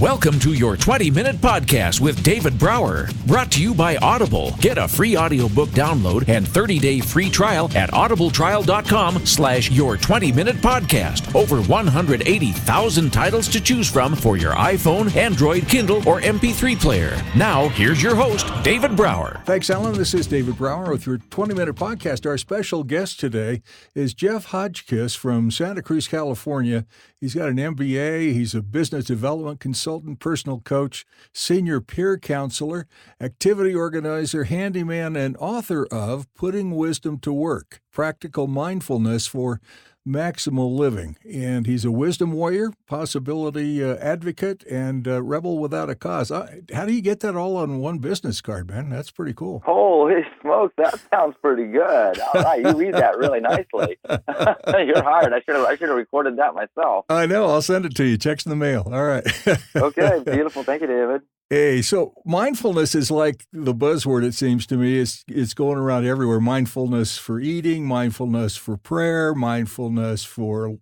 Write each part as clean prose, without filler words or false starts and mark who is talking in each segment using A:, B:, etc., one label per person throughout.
A: Welcome to your 20-minute podcast with David Brower, brought to you by Audible. Get a free audiobook download and 30-day free trial at audibletrial.com/your20-minute podcast. Over 180,000 titles to choose from for your iPhone, Android, Kindle, or MP3 player. Now, here's your host, David Brower.
B: Thanks, Allan. This is David Brower with your 20-minute podcast. Our special guest today is Jeff Hotchkiss from Santa Cruz, California. He's got an MBA. He's a business development consultant, personal coach, senior peer counselor, activity organizer, handyman, and author of Putting Wisdom to Work, Practical Mindfulness for Maximal Living. And he's a wisdom warrior, possibility advocate, and rebel without a cause. How do you get that all on one business card, man? That's pretty cool.
C: Holy smokes, that sounds pretty good. All right, you read that really nicely. You're hired. I should have recorded that myself.
B: I know. I'll send it to you. Check's in the mail. All right.
C: Okay, beautiful. Thank you, David.
B: Hey, so mindfulness is like the buzzword, it seems to me. It's going around everywhere. Mindfulness for eating, mindfulness for prayer, mindfulness for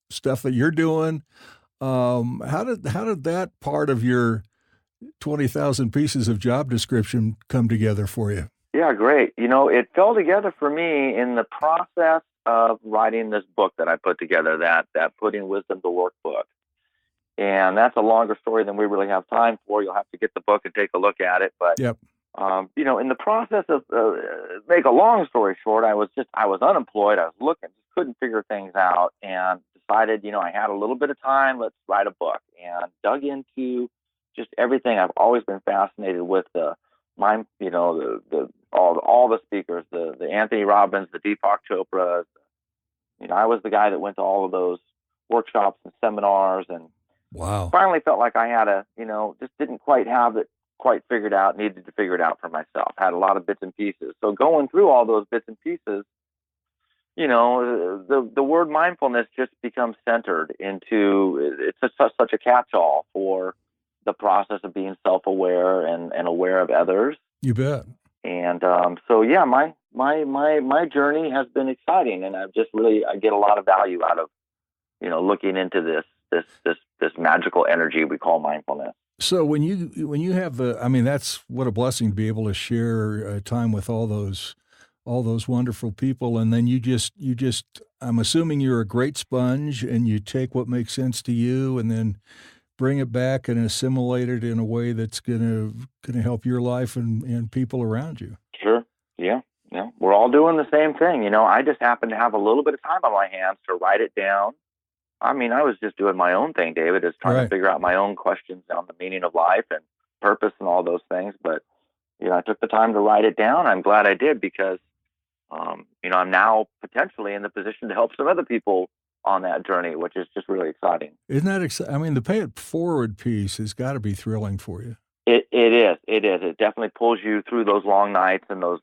B: stuff that you're doing. How did that part of your 20,000 pieces of job description come together for you?
C: Yeah, great. It fell together for me in the process of writing this book that I put together, that Putting Wisdom to Work book. And that's a longer story than we really have time for. You'll have to get the book and take a look at it. But,
B: yep.
C: In the process of, make a long story short, I was unemployed. I was looking, just couldn't figure things out, and decided, I had a little bit of time. Let's write a book, and dug into just everything. I've always been fascinated with all the speakers, the Anthony Robbins, the Deepak Chopras. I was the guy that went to all of those workshops and seminars, and
B: wow.
C: Finally felt like I had just didn't quite have it quite figured out, needed to figure it out for myself. Had a lot of bits and pieces. So going through all those bits and pieces, the word mindfulness just becomes centered into, it's such a catch-all for the process of being self-aware and aware of others.
B: You bet.
C: And my journey has been exciting, and I get a lot of value out of, looking into this magical energy we call mindfulness.
B: So when you have that's what a blessing to be able to share time with all those wonderful people, and then you just I'm assuming you're a great sponge, and you take what makes sense to you, and then bring it back and assimilate it in a way that's gonna help your life and people around you.
C: Sure. Yeah. We're all doing the same thing. I just happen to have a little bit of time on my hands to write it down. I was just doing my own thing, David, is trying to figure out my own questions on the meaning of life and purpose and all those things. But, I took the time to write it down. I'm glad I did, because, I'm now potentially in the position to help some other people on that journey, which is just really exciting.
B: Isn't that exciting? The pay it forward piece has got to be thrilling for you.
C: It is. It definitely pulls you through those long nights and those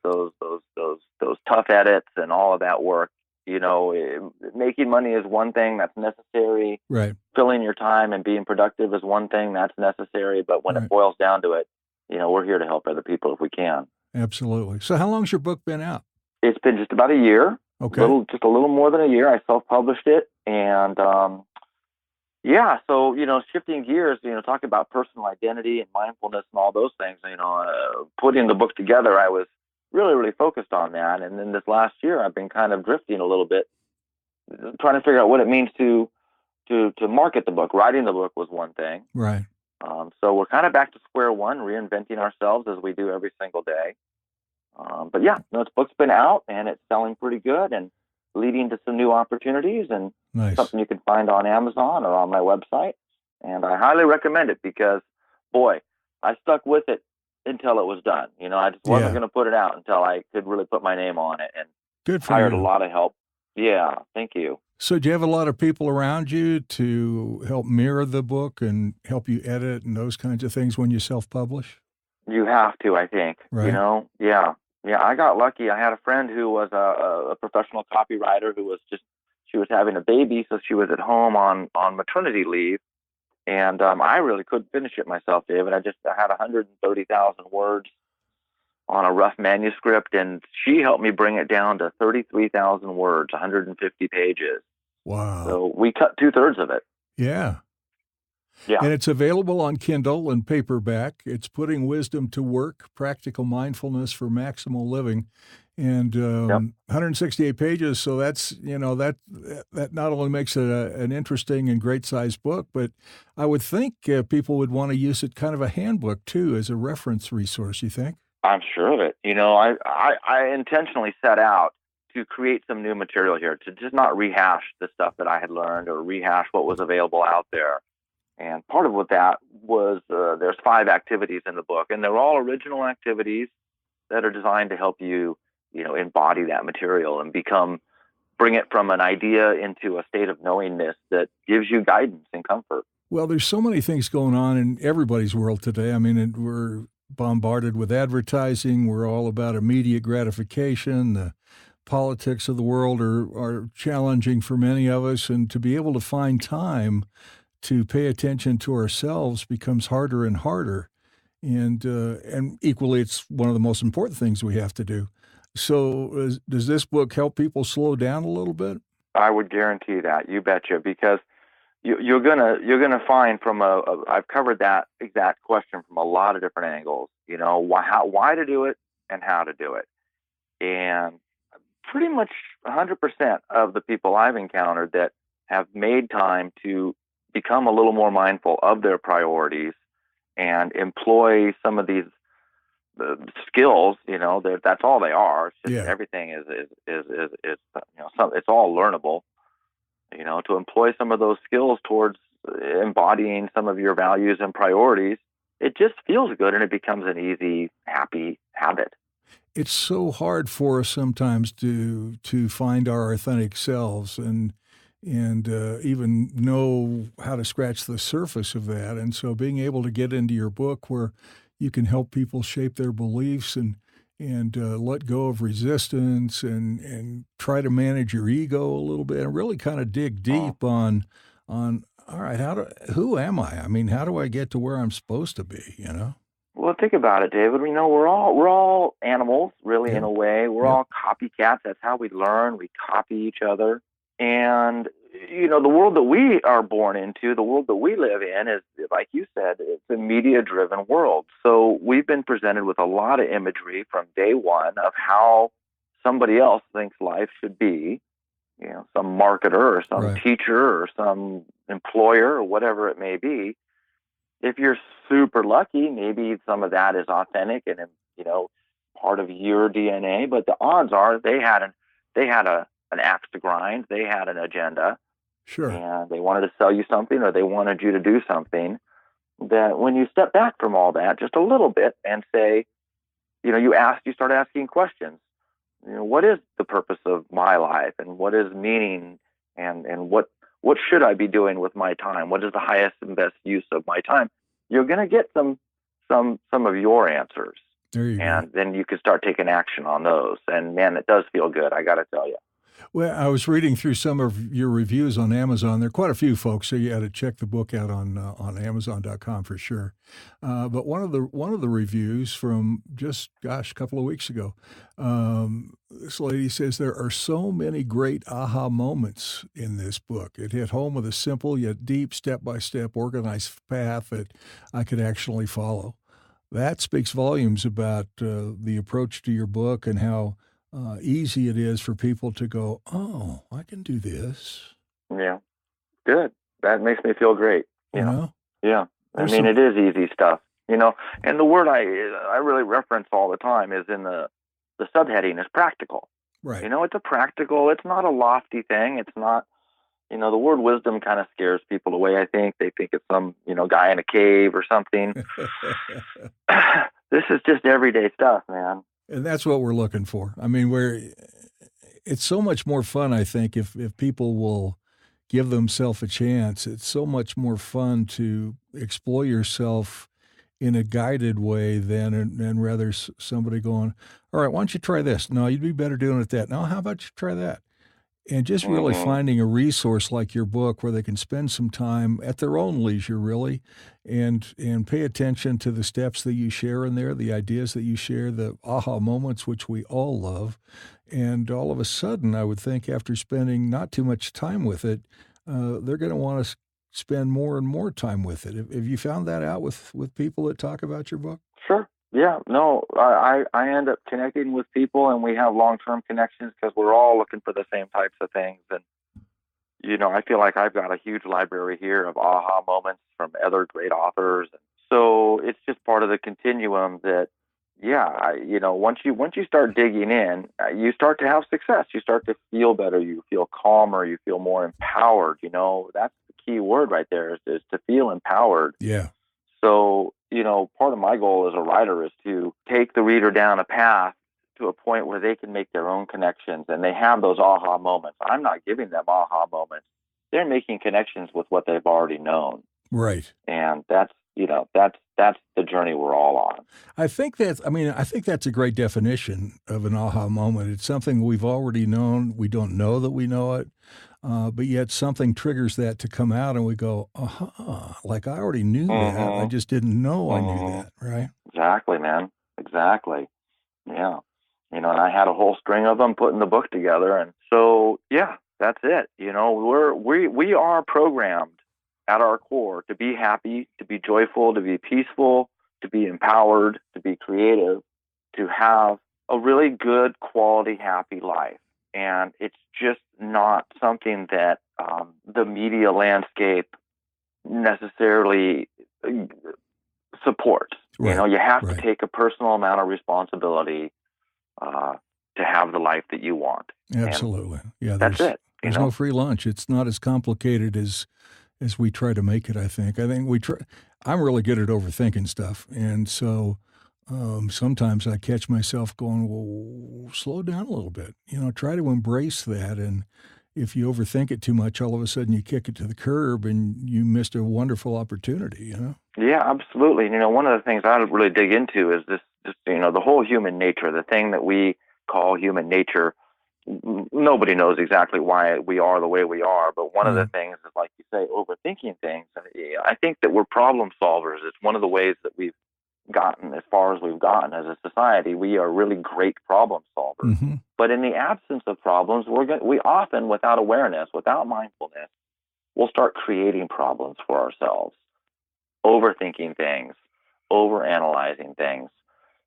C: tough edits and all of that work. Making money is one thing that's necessary.
B: Right.
C: Filling your time and being productive is one thing that's necessary. But when it boils down to it, we're here to help other people if we can.
B: Absolutely. So how long's your book been out?
C: It's been just about a year.
B: Okay.
C: Just a little more than a year. I self-published it. And, so, shifting gears, talking about personal identity and mindfulness and all those things, putting the book together, I was really, really focused on that. And then this last year, I've been kind of drifting a little bit, trying to figure out what it means to market the book. Writing the book was one thing.
B: Right.
C: So we're kind of back to square one, reinventing ourselves as we do every single day. This book's been out, and it's selling pretty good and leading to some new opportunities, and
B: nice.
C: Something you can find on Amazon or on my website. And I highly recommend it, because, boy, I stuck with it until it was done. I just wasn't going to put it out until I could really put my name on it, and
B: good for
C: hired
B: you.
C: A lot of help. Yeah, thank you.
B: So do you have a lot of people around you to help mirror the book and help you edit and those kinds of things when you self-publish?
C: You have to, I think.
B: Right.
C: Yeah, I got lucky. I had a friend who was a professional copywriter she was having a baby, so she was at home on maternity leave. And I really couldn't finish it myself, David. I had 130,000 words on a rough manuscript, and she helped me bring it down to 33,000 words, 150 pages.
B: Wow.
C: So we cut 2/3 of it.
B: Yeah.
C: Yeah.
B: And it's available on Kindle and paperback. It's Putting Wisdom to Work, Practical Mindfulness for Maximal Living. And 168 pages, so that's, that not only makes it an interesting and great-sized book, but I would think people would want to use it kind of a handbook, too, as a reference resource, you think?
C: I'm sure of it. I intentionally set out to create some new material here, to just not rehash the stuff that I had learned or rehash what was available out there. And part of what that was, there's 5 activities in the book, and they're all original activities that are designed to help you, embody that material and bring it from an idea into a state of knowingness that gives you guidance and comfort.
B: Well, there's so many things going on in everybody's world today. I mean, we're bombarded with advertising. We're all about immediate gratification. The politics of the world are challenging for many of us, and to be able to find time to pay attention to ourselves becomes harder and harder. And equally, it's one of the most important things we have to do. So does this book help people slow down a little bit?
C: I would guarantee that. You betcha, because you're gonna find I've covered that exact question from a lot of different angles. Why to do it and how to do it, and pretty much 100% of the people I've encountered that have made time to become a little more mindful of their priorities and employ some of these skills, that's all they are. It's just everything is it's all learnable. To employ some of those skills towards embodying some of your values and priorities, it just feels good and it becomes an easy, happy habit.
B: It's so hard for us sometimes to find our authentic selves and even know how to scratch the surface of that. And so being able to get into your book where you can help people shape their beliefs and let go of resistance and try to manage your ego a little bit and really kind of dig deep on all right, who am I? I mean, how do I get to where I'm supposed to be,
C: Well, think about it, David. We're all animals, really, in a way. We're all copycats. That's how we learn. We copy each other. And, the world that we are born into, the world that we live in is, like you said, it's a media-driven world. So we've been presented with a lot of imagery from day one of how somebody else thinks life should be, some marketer or some teacher or some employer or whatever it may be. If you're super lucky, maybe some of that is authentic and, part of your DNA, but the odds are they had an axe to grind. They had an agenda.
B: Sure.
C: And they wanted to sell you something or they wanted you to do something that when you step back from all that just a little bit and say, you start asking questions. What is the purpose of my life and what is meaning and what should I be doing with my time? What is the highest and best use of my time? You're going to get some of your answers.
B: There you go.
C: And then you can start taking action on those. And man, it does feel good. I got to tell you.
B: Well, I was reading through some of your reviews on Amazon. There are quite a few folks, so you got to check the book out on Amazon.com for sure. But one of the reviews from just a couple of weeks ago, this lady says there are so many great aha moments in this book. It hit home with a simple yet deep, step-by-step, organized path that I could actually follow. That speaks volumes about the approach to your book and how easy it is for people to go, oh, I can do this.
C: Yeah, good. That makes me feel great. Yeah. I mean, it is easy stuff, and the word I really reference all the time is in the subheading is practical.
B: Right.
C: It's it's not a lofty thing. It's not, the word wisdom kind of scares people away. I think they think it's some, guy in a cave or something. This is just everyday stuff, man.
B: And that's what we're looking for. I mean, it's so much more fun, I think, if people will give themselves a chance. It's so much more fun to explore yourself in a guided way than rather somebody going, all right, why don't you try this? No, you'd be better doing it that. No, how about you try that? And just really finding a resource like your book where they can spend some time at their own leisure, really, and pay attention to the steps that you share in there, the ideas that you share, the aha moments, which we all love. And all of a sudden, I would think after spending not too much time with it, they're going to want to spend more and more time with it. Have you found that out with people that talk about your book?
C: Sure. Yeah. No, I end up connecting with people, and we have long-term connections because we're all looking for the same types of things. And, I feel like I've got a huge library here of aha moments from other great authors. So it's just part of the continuum that, once you start digging in, you start to have success. You start to feel better. You feel calmer. You feel more empowered. That's the key word right there is to feel empowered.
B: Yeah.
C: So, part of my goal as a writer is to take the reader down a path to a point where they can make their own connections and they have those aha moments. I'm not giving them aha moments. They're making connections with what they've already known.
B: Right.
C: And that's the journey we're all on.
B: I think that's a great definition of an aha moment. It's something we've already known. We don't know that we know it, but yet something triggers that to come out and we go, aha, like I already knew that. I just didn't know I knew that, right?
C: Exactly, man. Exactly. Yeah. And I had a whole string of them put in the book together. And so, yeah, that's it. We are programmed at our core to be happy, to be joyful, to be peaceful, to be empowered, to be creative, to have a really good quality, happy life. And it's just not something that the media landscape necessarily supports.
B: Right.
C: You have to take a personal amount of responsibility to have the life that you want.
B: Absolutely.
C: Yeah, that's it.
B: There's no free lunch. It's not as complicated as we try to make it, I think. I'm really good at overthinking stuff. And so sometimes I catch myself going, well, slow down a little bit. Try to embrace that. And if you overthink it too much, all of a sudden you kick it to the curb and you missed a wonderful opportunity,
C: Yeah, absolutely. One of the things I really dig into is this the whole human nature, the thing that we call human nature. Nobody knows exactly why we are the way we are, but one of the things is, like you say, overthinking things. I think that we're problem solvers. It's one of the ways that we've gotten as far as we've gotten as a society. We are really great problem solvers. Mm-hmm. But in the absence of problems, we often, without awareness, without mindfulness, we'll start creating problems for ourselves, overthinking things, overanalyzing things.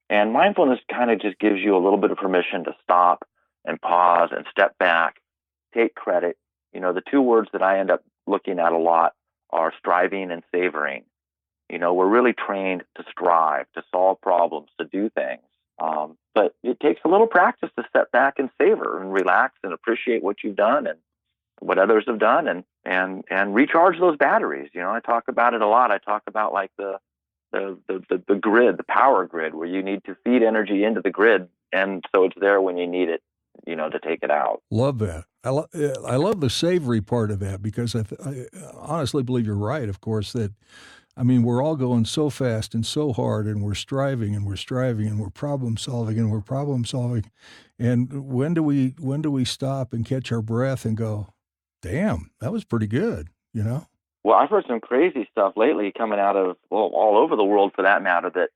C: And mindfulness kind of just gives you a little bit of permission to stop and pause and step back, take credit. The two words that I end up looking at a lot are striving and savoring. We're really trained to strive, to solve problems, to do things. But it takes a little practice to step back and savor and relax and appreciate what you've done and what others have done and recharge those batteries. I talk about it a lot. I talk about like the grid, the power grid, where you need to feed energy into the grid, and so it's there when you need it, to take it out.
B: Love that. I love the savory part of that, because I honestly believe you're right, of course, that, we're all going so fast and so hard, and we're striving and we're striving and we're problem solving and we're problem solving. And when do we stop and catch our breath and go, damn, that was pretty good,
C: Well, I've heard some crazy stuff lately coming out of, all over the world for that matter, that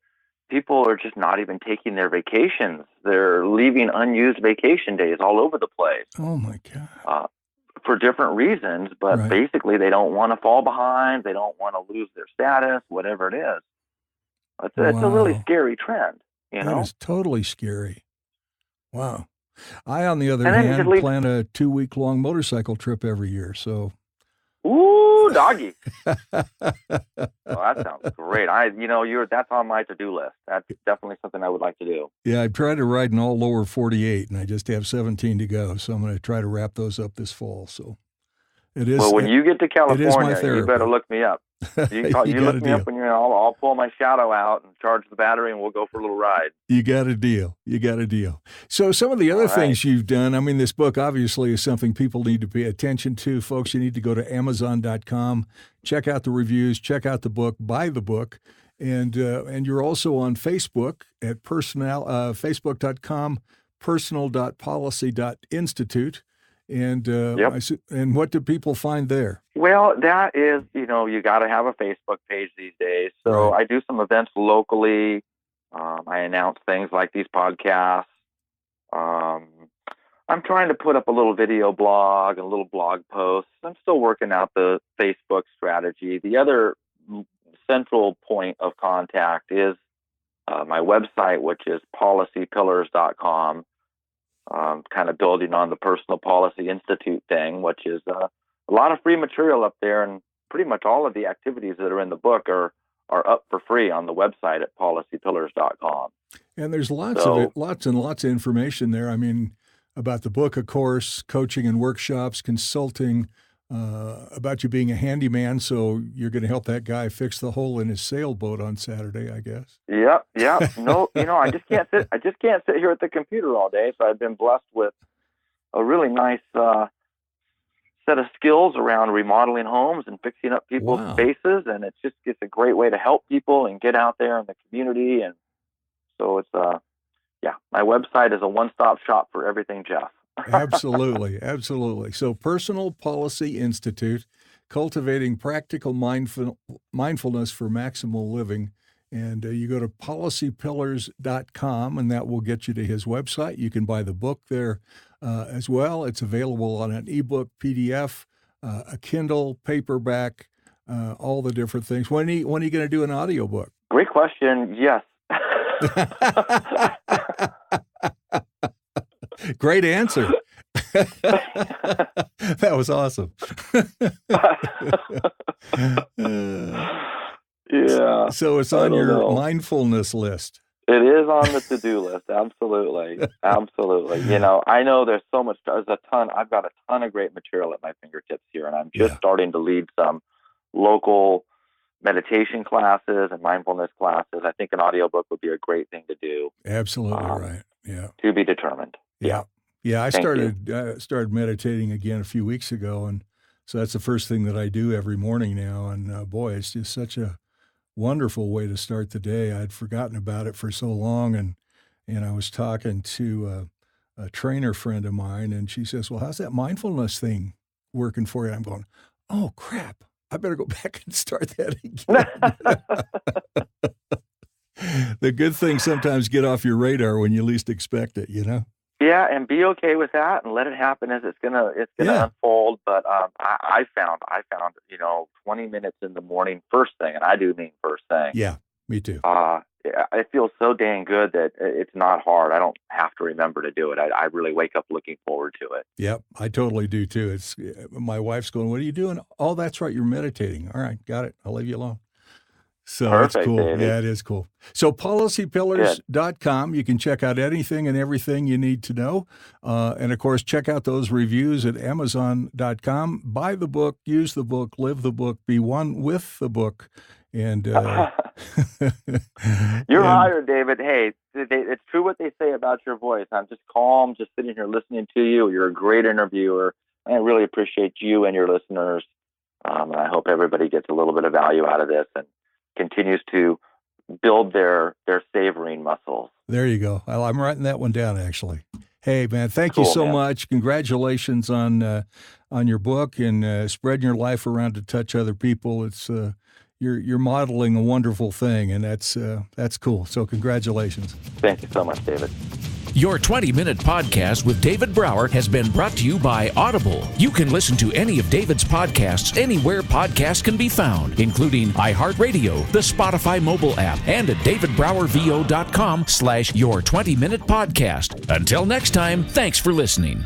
C: people are just not even taking their vacations. They're leaving unused vacation days all over the place.
B: Oh, my God.
C: For different reasons, but
B: right.
C: Basically they don't want to fall behind. They don't want to lose their status, whatever it is. It's a really scary trend,
B: That is totally scary. Wow. I, on the other hand, plan a 2-week-long motorcycle trip every year, so...
C: Ooh, doggy. That sounds great. That's on my to-do list. That's definitely something I would like to do.
B: Yeah, I've tried to ride in all lower 48, and I just have 17 to go, so I'm going to try to wrap those up this fall. So it is.
C: Well, when you get to California,
B: you
C: better look me up. You look me up when I'll pull my shadow out and charge the battery, and we'll go for a little ride.
B: You got a deal. So some of the other things you've done, this book obviously is something people need to pay attention to. Folks, you need to go to Amazon.com, check out the reviews, check out the book, buy the book. And you're also on Facebook at Facebook.com, personal.policy.institute. And and what do people find there?
C: Well, that is, you got to have a Facebook page these days. So I do some events locally. I announce things like these podcasts. I I'm trying to put up a little video blog and a little blog post. I'm still working out the Facebook strategy. The other central point of contact is my website, which is policypillars.com, kind of building on the Personal Policy Institute thing, which is a lot of free material up there, and pretty much all of the activities that are in the book are up for free on the website at policypillars.com.
B: And there's lots and lots of information there. I mean, about the book, of course, coaching and workshops, consulting, about you being a handyman, so you're going to help that guy fix the hole in his sailboat on Saturday, I guess.
C: Yeah. No, I just can't sit here at the computer all day. So I've been blessed with a really nice set of skills around remodeling homes and fixing up people's spaces, and it's a great way to help people and get out there in the community. And so it's my website is a one-stop shop for everything, Jeff.
B: Absolutely. So Personal Policy Institute, cultivating practical mindfulness for maximal living. And you go to policypillars.com, and that will get you to his website. You can buy the book there as well. It's available on an ebook, PDF, a Kindle, paperback, all the different things. When are you going to do an audiobook?
C: Great question. Yes.
B: Great answer. That was awesome.
C: Yeah.
B: So it's on your mindfulness list.
C: It is on the to-do list. Absolutely. I know there's a ton. I've got a ton of great material at my fingertips here, and I'm just starting to lead some local meditation classes and mindfulness classes. I think an audiobook would be a great thing to do.
B: Absolutely right. Yeah.
C: To be determined.
B: Yeah. I started meditating again a few weeks ago, and so that's the first thing that I do every morning now. And boy, it's just such a wonderful way to start the day. I'd forgotten about it for so long, and I was talking to a trainer friend of mine, and she says, "Well, how's that mindfulness thing working for you?" I'm going, "Oh crap! I better go back and start that again." The good things sometimes get off your radar when you least expect it,
C: Yeah, and be okay with that, and let it happen as it's gonna unfold. But I found 20 minutes in the morning, first thing, and I do mean first thing.
B: Yeah, me too.
C: It feels so dang good that it's not hard. I don't have to remember to do it. I really wake up looking forward to it.
B: Yep, I totally do too. It's my wife's going, "What are you doing?" "Oh, that's right, you're meditating." "All right, got it. I'll leave you alone." So
C: Perfect,
B: it's cool.
C: David.
B: Yeah, it is cool. So policypillars.com, you can check out anything and everything you need to know. And, of course, check out those reviews at amazon.com. Buy the book, use the book, live the book, be one with the book. And
C: you're hired, David. Hey, it's true what they say about your voice. I'm just calm, just sitting here listening to you. You're a great interviewer. I really appreciate you and your listeners. And I hope everybody gets a little bit of value out of this and continues to build their savoring muscles.
B: There you go. I'm writing that one down, actually. Hey, man, thank you so much. Congratulations on your book and spreading your life around to touch other people. It's you're modeling a wonderful thing, and that's cool. So congratulations.
C: Thank you so much, David.
A: Your 20-minute podcast with David Brower has been brought to you by Audible. You can listen to any of David's podcasts anywhere podcasts can be found, including iHeartRadio, the Spotify mobile app, and at davidbrowervo.com/your20-minute podcast. Until next time, thanks for listening.